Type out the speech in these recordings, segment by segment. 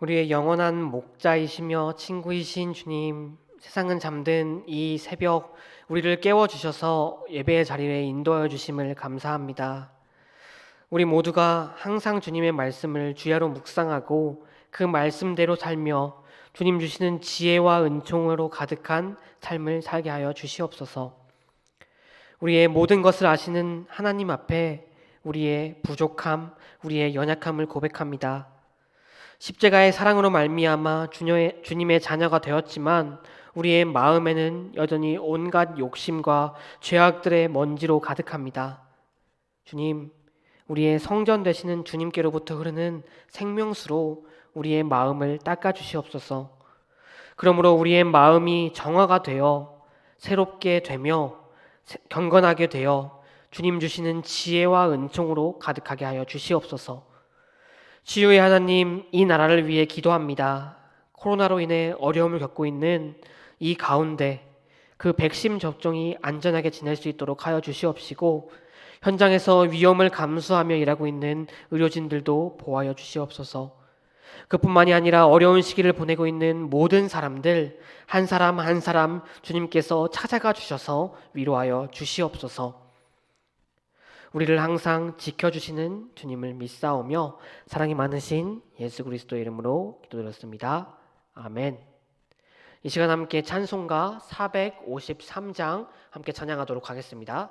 우리의 영원한 목자이시며 친구이신 주님, 세상은 잠든 이 새벽 우리를 깨워주셔서 예배의 자리에 인도하여 주심을 감사합니다. 우리 모두가 항상 주님의 말씀을 주야로 묵상하고 그 말씀대로 살며 주님 주시는 지혜와 은총으로 가득한 삶을 살게 하여 주시옵소서. 우리의 모든 것을 아시는 하나님 앞에 우리의 부족함, 우리의 연약함을 고백합니다. 십자가의 사랑으로 말미암아 주님의 자녀가 되었지만 우리의 마음에는 여전히 온갖 욕심과 죄악들의 먼지로 가득합니다. 주님, 우리의 성전 되시는 주님께로부터 흐르는 생명수로 우리의 마음을 닦아 주시옵소서. 그러므로 우리의 마음이 정화가 되어 새롭게 되며 경건하게 되어 주님 주시는 지혜와 은총으로 가득하게 하여 주시옵소서. 지유의 하나님, 이 나라를 위해 기도합니다. 코로나로 인해 어려움을 겪고 있는 이 가운데 그 백신 접종이 안전하게 지낼 수 있도록 하여 주시옵시고, 현장에서 위험을 감수하며 일하고 있는 의료진들도 보호하여 주시옵소서. 그뿐만이 아니라 어려운 시기를 보내고 있는 모든 사람들 한 사람 한 사람 주님께서 찾아가 주셔서 위로하여 주시옵소서. 우리를 항상 지켜주시는 주님을 믿사오며 사랑이 많으신 예수 그리스도의 이름으로 기도드렸습니다. 아멘. 이 시간 함께 찬송가 453장 함께 찬양하도록 하겠습니다.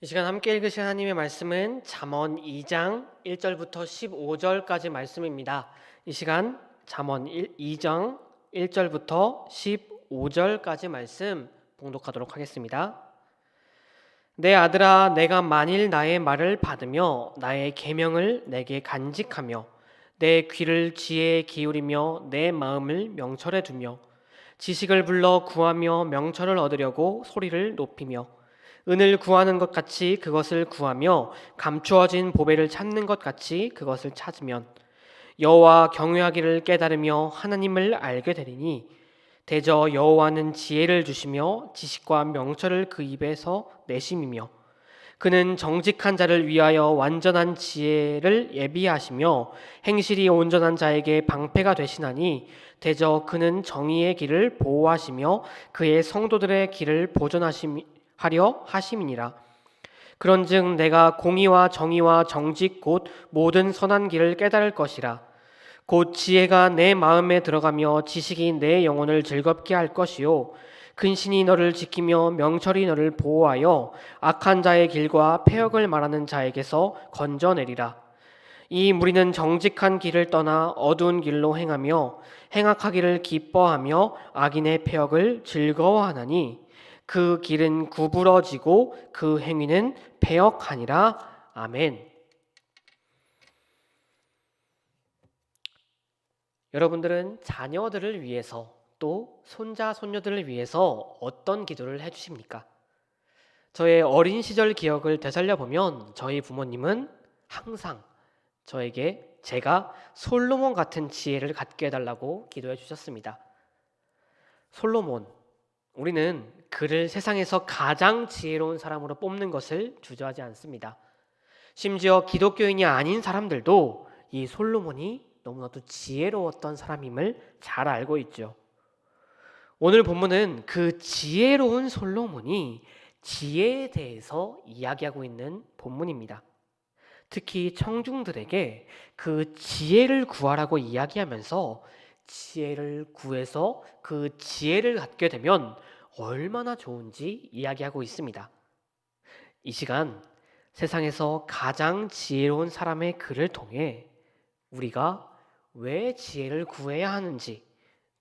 이 시간 함께 읽으실 하나님의 말씀은 잠언 2장 1절부터 15절까지 말씀입니다. 이 시간 잠언 2장 1절부터 15절까지 말씀 봉독하도록 하겠습니다. 내 아들아, 내가 만일 나의 말을 받으며 나의 계명을 내게 간직하며 내 귀를 지혜에 기울이며 내 마음을 명철에 두며 지식을 불러 구하며 명철을 얻으려고 소리를 높이며 은을 구하는 것 같이 그것을 구하며 감추어진 보배를 찾는 것 같이 그것을 찾으면 여호와 경외하기를 깨달으며 하나님을 알게 되리니 대저 여호와는 지혜를 주시며 지식과 명철을 그 입에서 내심이며 그는 정직한 자를 위하여 완전한 지혜를 예비하시며 행실이 온전한 자에게 방패가 되시나니 대저 그는 정의의 길을 보호하시며 그의 성도들의 길을 보존하려 하심이니라. 그런즉 내가 공의와 정의와 정직 곧 모든 선한 길을 깨달을 것이라. 곧 지혜가 내 마음에 들어가며 지식이 내 영혼을 즐겁게 할 것이요 근신이 너를 지키며 명철이 너를 보호하여 악한 자의 길과 패역을 말하는 자에게서 건져내리라. 이 무리는 정직한 길을 떠나 어두운 길로 행하며 행악하기를 기뻐하며 악인의 패역을 즐거워하나니 그 길은 구부러지고 그 행위는 패역하니라. 아멘. 여러분들은 자녀들을 위해서 또 손자, 손녀들을 위해서 어떤 기도를 해주십니까? 저의 어린 시절 기억을 되살려 보면 저희 부모님은 항상 저에게 제가 솔로몬 같은 지혜를 갖게 해달라고 기도해 주셨습니다. 솔로몬, 우리는 그를 세상에서 가장 지혜로운 사람으로 뽑는 것을 주저하지 않습니다. 심지어 기독교인이 아닌 사람들도 이 솔로몬이 너무나도 지혜로웠던 사람임을 잘 알고 있죠. 오늘 본문은 그 지혜로운 솔로몬이 지혜에 대해서 이야기하고 있는 본문입니다. 특히 청중들에게 그 지혜를 구하라고 이야기하면서 지혜를 구해서 그 지혜를 갖게 되면 얼마나 좋은지 이야기하고 있습니다. 이 시간 세상에서 가장 지혜로운 사람의 글을 통해 우리가 왜 지혜를 구해야 하는지,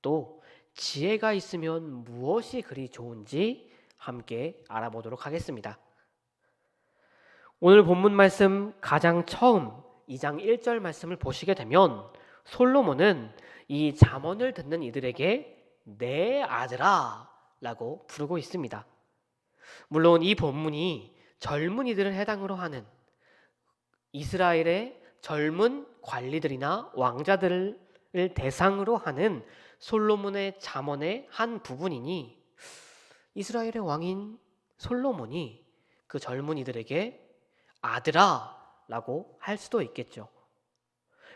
또 지혜가 있으면 무엇이 그리 좋은지 함께 알아보도록 하겠습니다. 오늘 본문 말씀 가장 처음 2장 1절 말씀을 보시게 되면 솔로몬은 이 잠언을 듣는 이들에게 내 아들아 라고 부르고 있습니다. 물론 이 본문이 젊은이들을 해당으로 하는 이스라엘의 젊은 관리들이나 왕자들을 대상으로 하는 솔로몬의 잠언의 한 부분이니 이스라엘의 왕인 솔로몬이 그 젊은이들에게 아들아 라고 할 수도 있겠죠.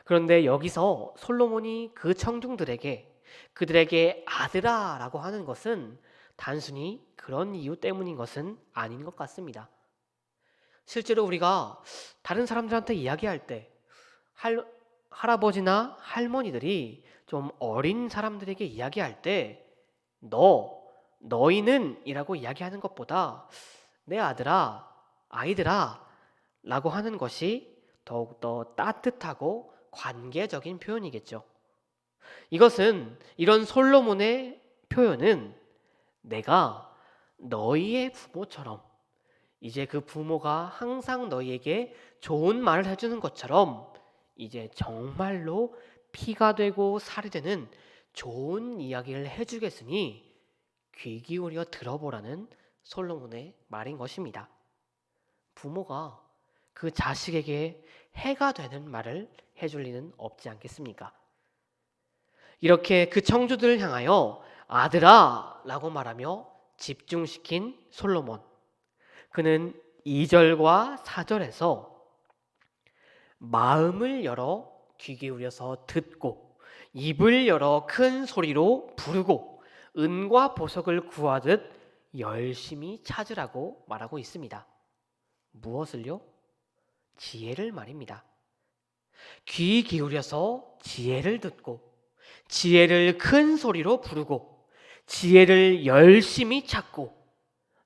그런데 여기서 솔로몬이 그 청중들에게 그들에게 아들아 라고 하는 것은 단순히 그런 이유 때문인 것은 아닌 것 같습니다. 실제로 우리가 다른 사람들한테 이야기할 때 할아버지나 할머니들이 좀 어린 사람들에게 이야기할 때 너희는 이라고 이야기하는 것보다 내 아들아, 아이들아 라고 하는 것이 더욱더 따뜻하고 관계적인 표현이겠죠. 이런 솔로몬의 표현은 내가 너희의 부모처럼 이제 그 부모가 항상 너희에게 좋은 말을 해주는 것처럼 이제 정말로 피가 되고 살이 되는 좋은 이야기를 해주겠으니 귀 기울여 들어보라는 솔로몬의 말인 것입니다. 부모가 그 자식에게 해가 되는 말을 해줄 리는 없지 않겠습니까? 이렇게 그 청주들을 향하여 아들아 라고 말하며 집중시킨 솔로몬. 그는 2절과 4절에서 마음을 열어 귀 기울여서 듣고 입을 열어 큰 소리로 부르고 은과 보석을 구하듯 열심히 찾으라고 말하고 있습니다. 무엇을요? 지혜를 말입니다. 귀 기울여서 지혜를 듣고 지혜를 큰 소리로 부르고 지혜를 열심히 찾고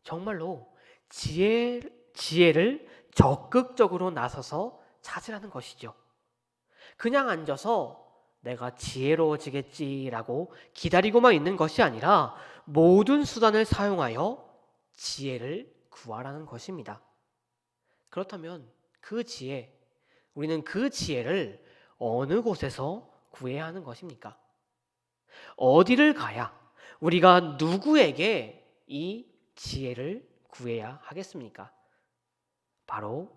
정말로 지혜를 적극적으로 나서서 찾으라는 것이죠. 그냥 앉아서 내가 지혜로워지겠지라고 기다리고만 있는 것이 아니라 모든 수단을 사용하여 지혜를 구하라는 것입니다. 그렇다면 우리는 그 지혜를 어느 곳에서 구해야 하는 것입니까? 어디를 가야 우리가 누구에게 이 지혜를 구해야 하겠습니까? 바로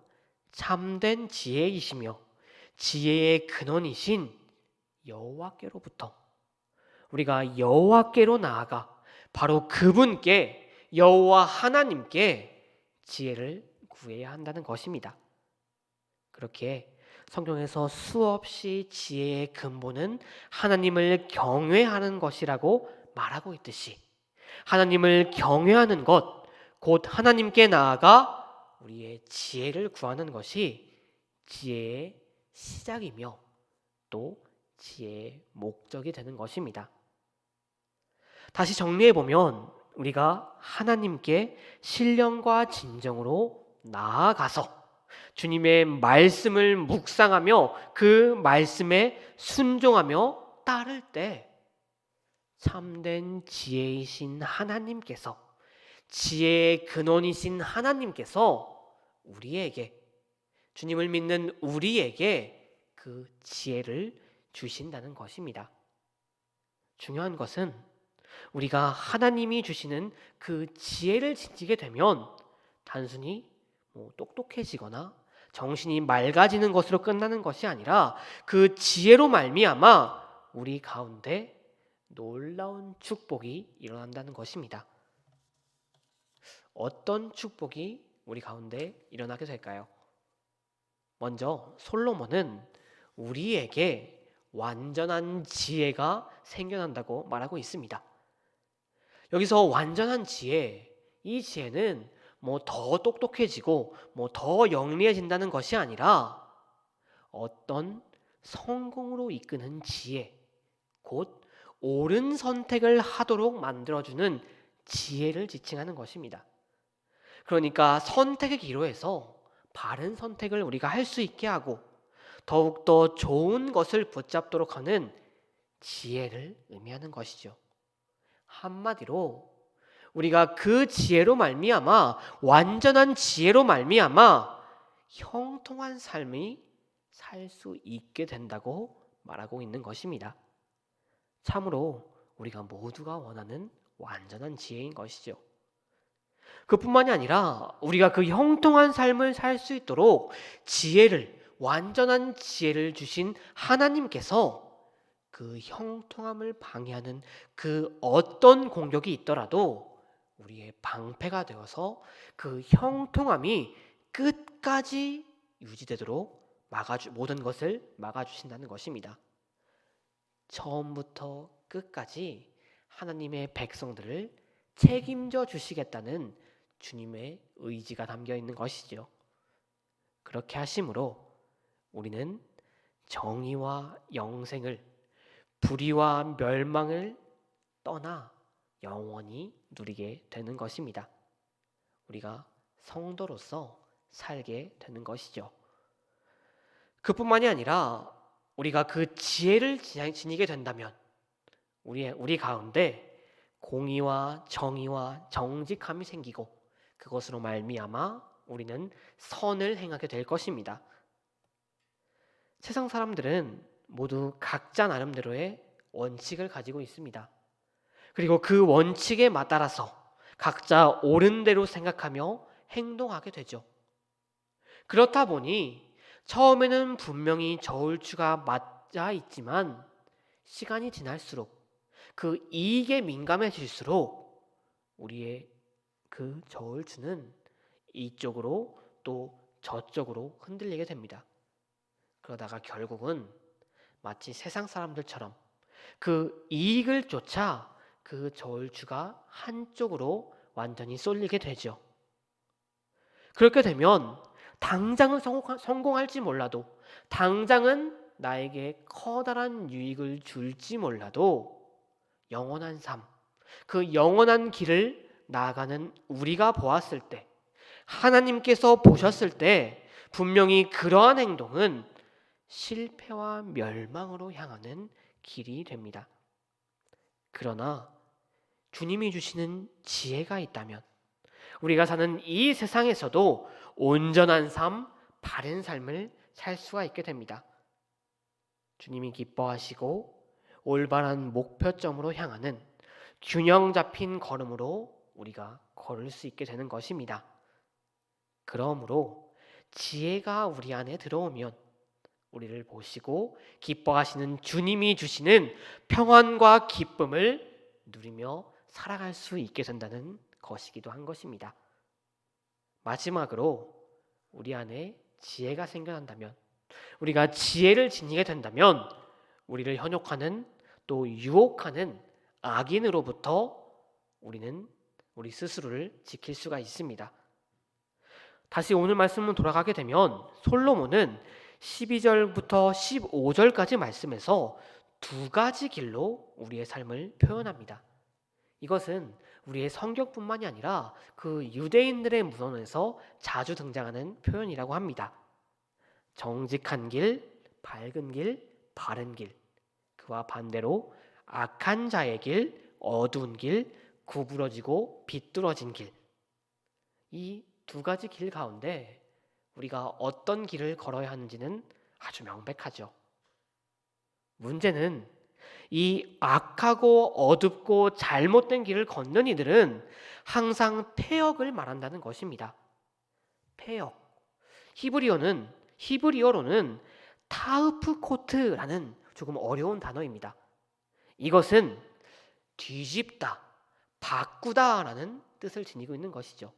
참된 지혜이시며 지혜의 근원이신 여호와께로부터 우리가 여호와께로 나아가 바로 그분께 여호와 하나님께 지혜를 구해야 한다는 것입니다. 그렇게 성경에서 수없이 지혜의 근본은 하나님을 경외하는 것이라고 말하고 있듯이 하나님을 경외하는 것, 곧 하나님께 나아가 우리의 지혜를 구하는 것이 지혜의 시작이며 또 지혜의 목적이 되는 것입니다. 다시 정리해보면 우리가 하나님께 신령과 진정으로 나아가서 주님의 말씀을 묵상하며 그 말씀에 순종하며 따를 때 참된 지혜이신 하나님께서, 지혜의 근원이신 하나님께서 우리에게, 주님을 믿는 우리에게 그 지혜를 주신다는 것입니다. 중요한 것은 우리가 하나님이 주시는 그 지혜를 지니게 되면 단순히 똑똑해지거나 정신이 맑아지는 것으로 끝나는 것이 아니라 그 지혜로 말미암아 우리 가운데 놀라운 축복이 일어난다는 것입니다. 어떤 축복이 우리 가운데 일어나게 될까요? 먼저 솔로몬은 우리에게 완전한 지혜가 생겨난다고 말하고 있습니다. 여기서 완전한 지혜, 이 지혜는 더 똑똑해지고 더 영리해진다는 것이 아니라 어떤 성공으로 이끄는 지혜, 곧 옳은 선택을 하도록 만들어주는 지혜를 지칭하는 것입니다. 그러니까 선택의 기로에서 바른 선택을 우리가 할 수 있게 하고 더욱더 좋은 것을 붙잡도록 하는 지혜를 의미하는 것이죠. 한마디로 우리가 그 지혜로 말미암아, 완전한 지혜로 말미암아 형통한 삶이 살 수 있게 된다고 말하고 있는 것입니다. 참으로 우리가 모두가 원하는 완전한 지혜인 것이죠. 그뿐만이 아니라 우리가 그 형통한 삶을 살 수 있도록 완전한 지혜를 주신 하나님께서 그 형통함을 방해하는 그 어떤 공격이 있더라도 우리의 방패가 되어서 그 형통함이 끝까지 유지되도록 모든 것을 막아주신다는 것입니다. 처음부터 끝까지 하나님의 백성들을 책임져 주시겠다는 주님의 의지가 담겨 있는 것이죠. 그렇게 하심으로 우리는 정의와 영생을, 불의와 멸망을 떠나 영원히 누리게 되는 것입니다. 우리가 성도로서 살게 되는 것이죠. 그뿐만이 아니라 우리가 그 지혜를 지니게 된다면 우리 가운데 공의와 정의와 정직함이 생기고 그것으로 말미암아 우리는 선을 행하게 될 것입니다. 세상 사람들은 모두 각자 나름대로의 원칙을 가지고 있습니다. 그리고 그 원칙에 따라서 각자 옳은 대로 생각하며 행동하게 되죠. 그렇다 보니 처음에는 분명히 저울추가 맞아 있지만 시간이 지날수록 그 이익에 민감해질수록 우리의 그 저울추는 이쪽으로 또 저쪽으로 흔들리게 됩니다. 그러다가 결국은 마치 세상 사람들처럼 그 이익을 쫓아 그 저울추가 한쪽으로 완전히 쏠리게 되죠. 그렇게 되면 당장은 성공할지 몰라도, 당장은 나에게 커다란 유익을 줄지 몰라도 영원한 삶, 그 영원한 길을 나아가는 우리가 보았을 때 하나님께서 보셨을 때 분명히 그러한 행동은 실패와 멸망으로 향하는 길이 됩니다. 그러나 주님이 주시는 지혜가 있다면 우리가 사는 이 세상에서도 온전한 삶, 바른 삶을 살 수가 있게 됩니다. 주님이 기뻐하시고 올바른 목표점으로 향하는 균형 잡힌 걸음으로 우리가 걸을 수 있게 되는 것입니다. 그러므로 지혜가 우리 안에 들어오면 우리를 보시고 기뻐하시는 주님이 주시는 평안과 기쁨을 누리며 살아갈 수 있게 된다는 것이기도 한 것입니다. 마지막으로 우리 안에 지혜가 생겨난다면, 우리가 지혜를 지니게 된다면 우리를 현혹하는 또 유혹하는 악인으로부터 우리는 우리 스스로를 지킬 수가 있습니다. 다시 오늘 말씀으로 돌아가게 되면 솔로몬은 12절부터 15절까지 말씀에서 두 가지 길로 우리의 삶을 표현합니다. 이것은 우리의 성경뿐만이 아니라 그 유대인들의 문헌에서 자주 등장하는 표현이라고 합니다. 정직한 길, 밝은 길, 바른 길. 그와 반대로 악한 자의 길, 어두운 길, 구부러지고 비뚤어진 길. 이 두 가지 길 가운데 우리가 어떤 길을 걸어야 하는지는 아주 명백하죠. 문제는 이 악하고 어둡고 잘못된 길을 걷는 이들은 항상 폐역을 말한다는 것입니다. 폐역. 히브리어로는 타우프코트라는 조금 어려운 단어입니다. 이것은 뒤집다, 바꾸다라는 뜻을 지니고 있는 것이죠.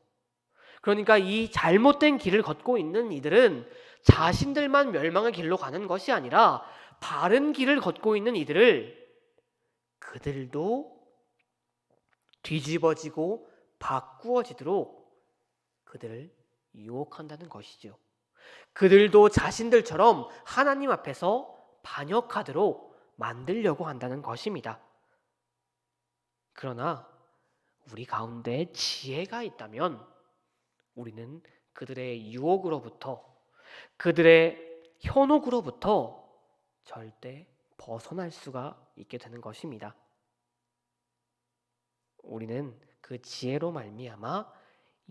그러니까 이 잘못된 길을 걷고 있는 이들은 자신들만 멸망의 길로 가는 것이 아니라 바른 길을 걷고 있는 이들을 그들도 뒤집어지고 바꾸어지도록 그들을 유혹한다는 것이죠. 그들도 자신들처럼 하나님 앞에서 반역하도록 만들려고 한다는 것입니다. 그러나 우리 가운데 지혜가 있다면 우리는 그들의 유혹으로부터, 그들의 현혹으로부터 절대 벗어날 수가 있게 되는 것입니다. 우리는 그 지혜로 말미암아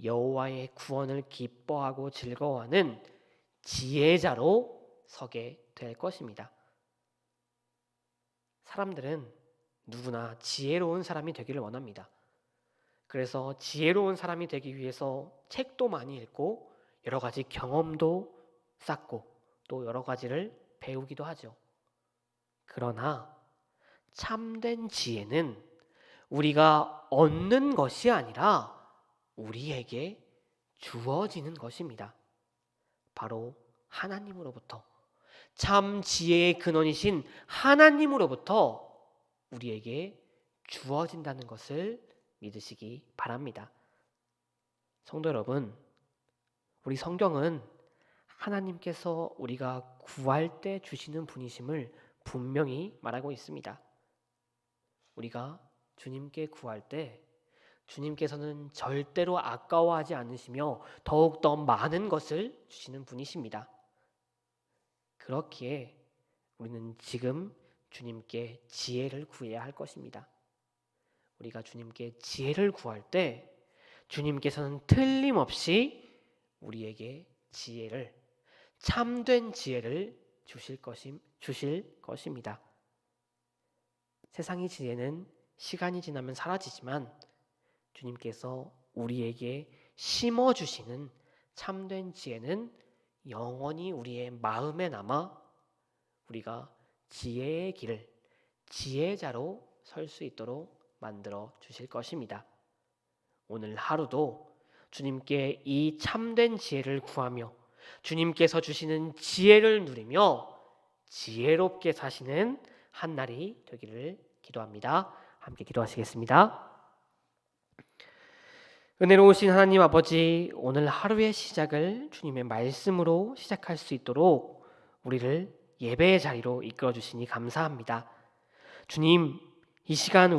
여호와의 구원을 기뻐하고 즐거워하는 지혜자로 서게 될 것입니다. 사람들은 누구나 지혜로운 사람이 되기를 원합니다. 그래서 지혜로운 사람이 되기 위해서 책도 많이 읽고 여러 가지 경험도 쌓고 또 여러 가지를 배우기도 하죠. 그러나 참된 지혜는 우리가 얻는 것이 아니라 우리에게 주어지는 것입니다. 바로 하나님으로부터, 참 지혜의 근원이신 하나님으로부터 우리에게 주어진다는 것을 믿으시기 바랍니다. 성도 여러분, 우리 성경은 하나님께서 우리가 구할 때 주시는 분이심을 분명히 말하고 있습니다. 우리가 주님께 구할 때 주님께서는 절대로 아까워하지 않으시며 더욱더 많은 것을 주시는 분이십니다. 그렇기에 우리는 지금 주님께 지혜를 구해야 할 것입니다. 우리가 주님께 지혜를 구할 때 주님께서는 틀림없이 우리에게 지혜를, 참된 지혜를 주실 것입니다. 세상의 지혜는 시간이 지나면 사라지지만 주님께서 우리에게 심어주시는 참된 지혜는 영원히 우리의 마음에 남아 우리가 지혜의 길을, 지혜자로 설 수 있도록 만들어 주실 것입니다. 오늘 하루도 주님께 이 참된 지혜를 구하며 주님께서 주시는 지혜를 누리며 지혜롭게 사시는 한 날이 되기를 기도합니다. 함께 기도하시겠습니다. 은혜로우신 하나님 아버지, 오늘 하루의 시작을 주님의 말씀으로 시작할 수 있도록 우리를 예배의 자리로 이끌어 주시니 감사합니다. 주님, 이 시간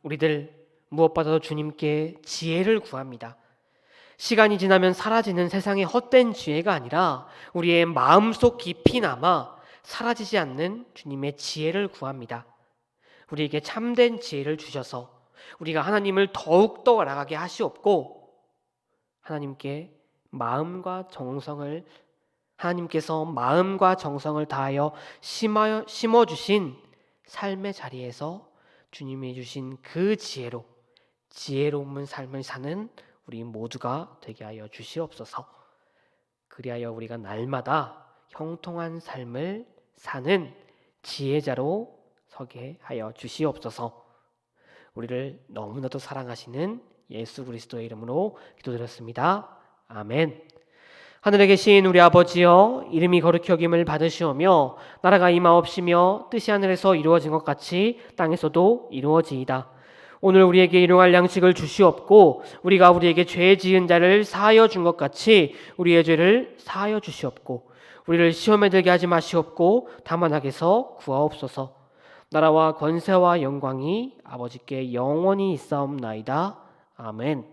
우리들 무엇보다도 주님께 지혜를 구합니다. 시간이 지나면 사라지는 세상의 헛된 지혜가 아니라 우리의 마음속 깊이 남아 사라지지 않는 주님의 지혜를 구합니다. 우리에게 참된 지혜를 주셔서 우리가 하나님을 더욱더 알아가게 하시옵고, 하나님께서 마음과 정성을 다하여 심어주신 삶의 자리에서 주님이 주신 그 지혜로운 삶을 사는 우리 모두가 되게 하여 주시옵소서. 그리하여 우리가 날마다 형통한 삶을 사는 지혜자로 서게 하여 주시옵소서. 우리를 너무나도 사랑하시는 예수 그리스도의 이름으로 기도드렸습니다. 아멘. 하늘에 계신 우리 아버지여, 이름이 거룩히 여김을 받으시오며 나라가 임하옵시며 뜻이 하늘에서 이루어진 것 같이 땅에서도 이루어지이다. 오늘 우리에게 일용할 양식을 주시옵고 우리가 우리에게 죄 지은 자를 사하여 준 것 같이 우리의 죄를 사하여 주시옵고 우리를 시험에 들게 하지 마시옵고 다만 악에서 구하옵소서. 나라와 권세와 영광이 아버지께 영원히 있사옵나이다. 아멘.